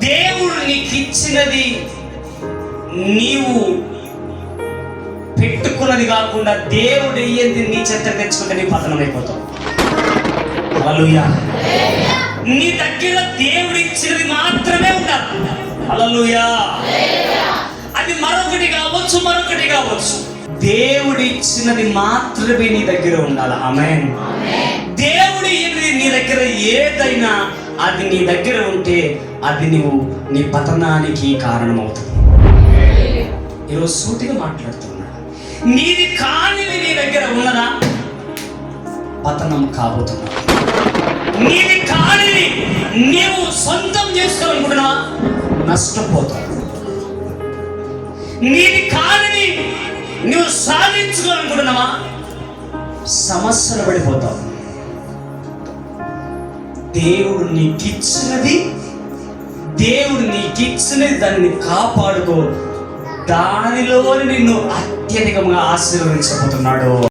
దేవుడు నీకు ఇచ్చినది నీవు పెట్టుకున్నది కాకుండా దేవుడు అయ్యేది నీ చెత్త తెచ్చుకుంటే నీ పతనమైపోతావు. హల్లెలూయా. నీ దగ్గర దేవుడు ఇచ్చినది మాత్రమే ఉండాలి. హల్లెలూయా. అది మరొకటి కావచ్చు. దేవుడు ఇచ్చినది మాత్రమే నీ దగ్గర ఉండాలి. ఆమేన్. దేవుడు నీ దగ్గర ఏదైనా అది నీ దగ్గర ఉంటే అది నీ పతనానికి కారణమవుతుంది. ఈరోజు సూటిగా మాట్లాడుతున్నా, నీది కానిది నీ దగ్గర ఉన్నదా, పతనం కాబోతున్నా. నీది కానిది నీవు సొంతం చేసుకోవాలనుకుంటున్నావా, నష్టపోతావు. నీది కానిది నువ్వు సాధించుకోవాలనుకుంటున్నావా, సమస్యలు పడిపోతావు. దేవుడు నీకిచ్చినది దాన్ని కాపాడుకో. దానిలో నిన్ను అత్యధికంగా ఆశీర్వదించబోతున్నాడు.